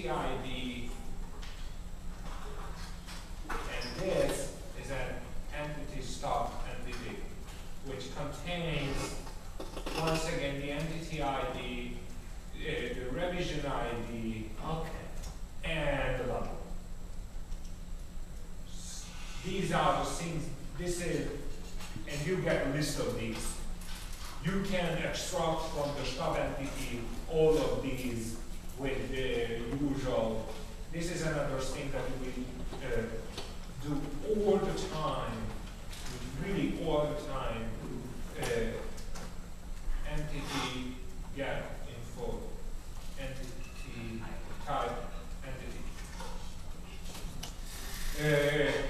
entity ID, and this is an entity stop entity, which contains, once again, the entity ID, the revision ID, and the bundle. These are the things, this is, and you get a list of these. You can extract from the stub entity all of these with the usual. This is another thing that we do all the time, really all the time. Entity get info, entity type, entity.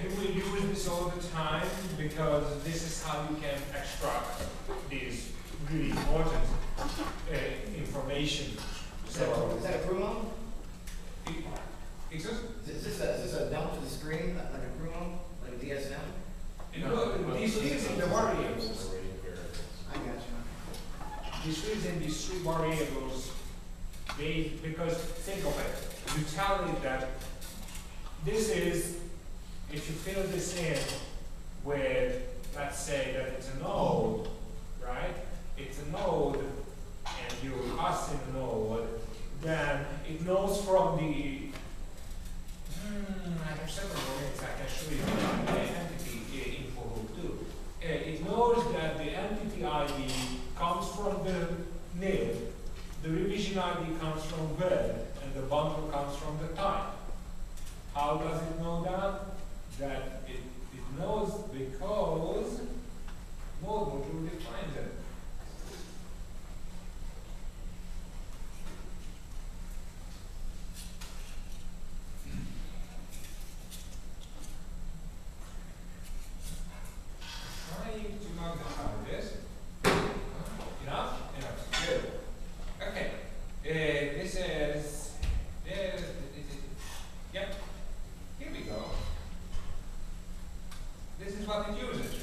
You will use this all the time because this is how you can extract these really important information. So is that a crew mode? Excuse? Is this a dump to the screen like a crew mode, like a DSM? No, these fields in the variables. I got you. These fields in these three variables, because think of it, you tell it that this is, if you fill this in with, let's say that it's a node, right? It's a node, and you pass in a node, then it knows from the, I have several ways I can show you the entity info hook too. It knows that the entity ID comes from the nib, the revision ID comes from web, and the bundle comes from the type. How does it know that? That it knows because node module defines it. Trying to magnify this. Enough? Enough. Good. Okay. This is. Yep. Here we go. This is what it uses.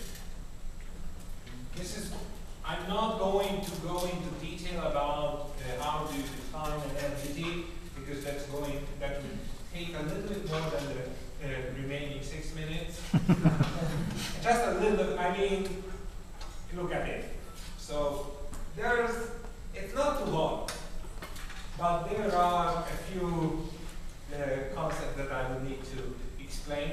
This is. I'm not going to go into detail about how to define an entity because that will take a little bit more than the remaining 6 minutes. Just a little bit. I mean, look at it. So it's not too long, but there are a few concepts that I will need to explain.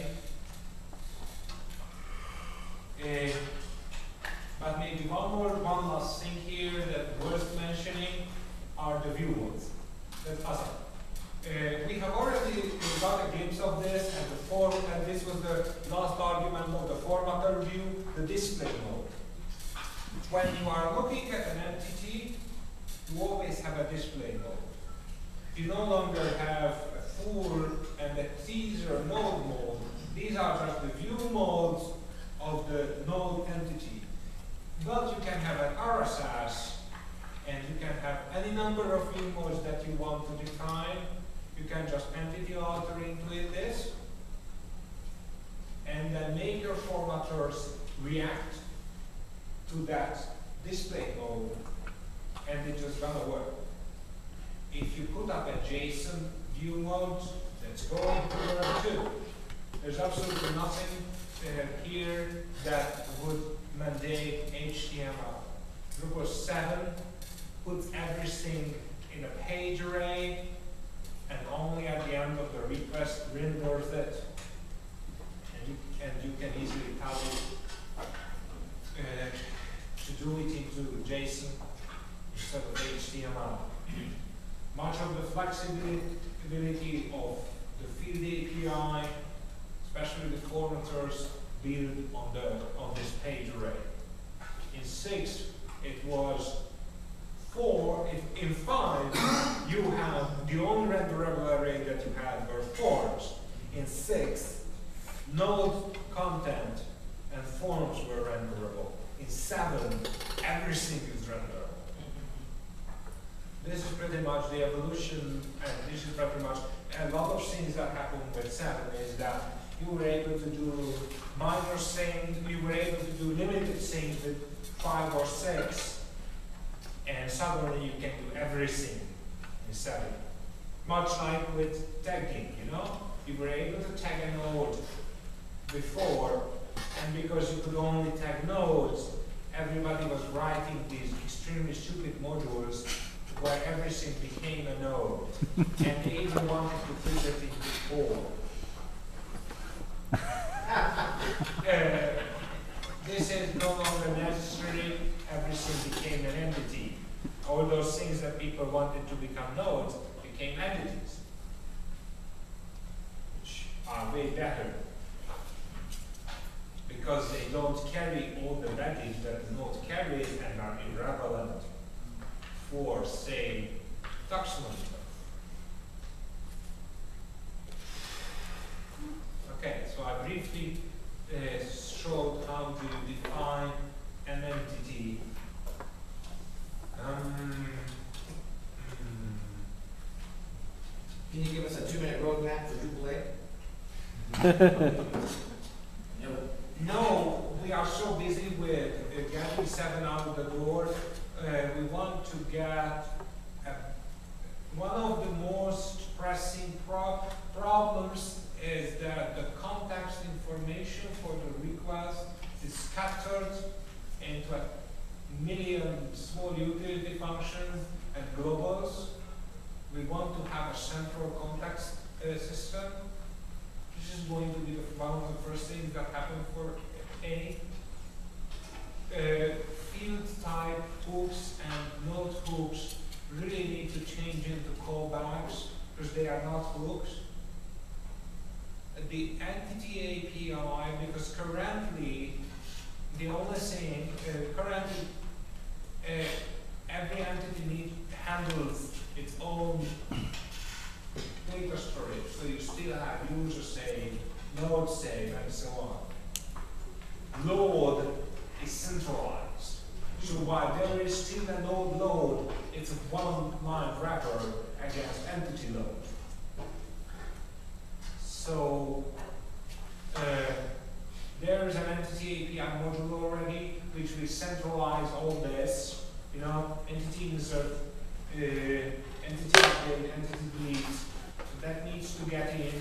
But maybe one last thing here that worth mentioning are the view modes. That's awesome. We have already got a glimpse of this, and this was the last argument of the formatter view, the display mode. When you are looking at an entity, you always have a display mode. You no longer have a full and a teaser node mode. These are just the view modes of the node entity. But you can have an RSS, and you can have any number of view modes that you want to define. You can just entity alter into it this, and then make your formatters react to that display mode, and it's just gonna work. If you put up a JSON view mode, that's going to work too. There's absolutely nothing here that would mandate HTML. Drupal 7 puts everything in a page array, and only at the end of the request renders it. And you can easily tell it to do it into JSON instead of HTML. Much of the flexibility of the field API, especially the formatters, build on this page array. In 6, it was 4. In 5, you have the only renderable array that you had were forms. In 6, node content and forms were renderable. In 7, everything is renderable. This is pretty much the evolution, and this is pretty much a lot of things that happened with 7 is that you were able to do minor things, you were able to do limited things with 5 or 6, and suddenly you can do everything in 7. Much like with tagging, you know? You were able to tag a node before, and because you could only tag nodes, everybody was writing these extremely stupid modules where everything became a node. And they even wanted to put it into 4. This is no longer necessary, everything became an entity. All those things that people wanted to become nodes became entities, which are way better because they don't carry all the baggage that the node carries and are irrelevant for, say, taxonomy. Okay, so I briefly showed how to define an entity. Can you give us a 2-minute roadmap for Jubilee? No. No, we are so busy with getting 7 out of the door. We want to get one of the most pressing problems is that the context information for the request is scattered into a million small utility functions and globals. We want to have a central context system, which is going to be one of the first things that happen for any field type hooks and node hooks really need to change into callbacks because they are not hooks. The entity API, because currently the only thing, every entity handles its own data storage, so you still have user save, node save, and so on. Load is centralized. So while there is still a node load, it's a one-line wrapper against entity load. So there is an entity API module already, which will centralize all this, you know, entity insert, entity update, entity delete. So that needs to get in.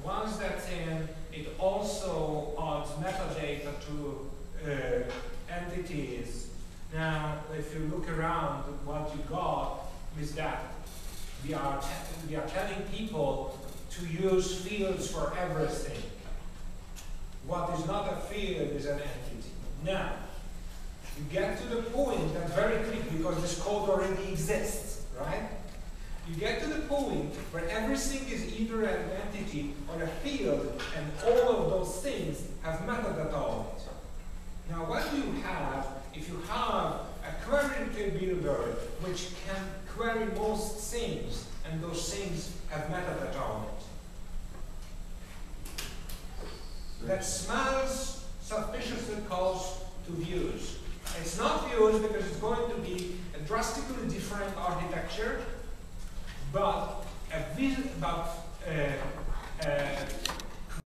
Once that's in, it also adds metadata to entities. Now, if you look around, what you got is that we are telling people to use fields for everything. What is not a field is an entity. Now, you get to the point that very quickly, because this code already exists, right? You get to the point where everything is either an entity or a field, and all of those things have metadata on it. Now, what do you have if you have a query builder which can query most things, and those things have metadata on it? That smells suspiciously close to views. It's not views because it's going to be a drastically different architecture, but a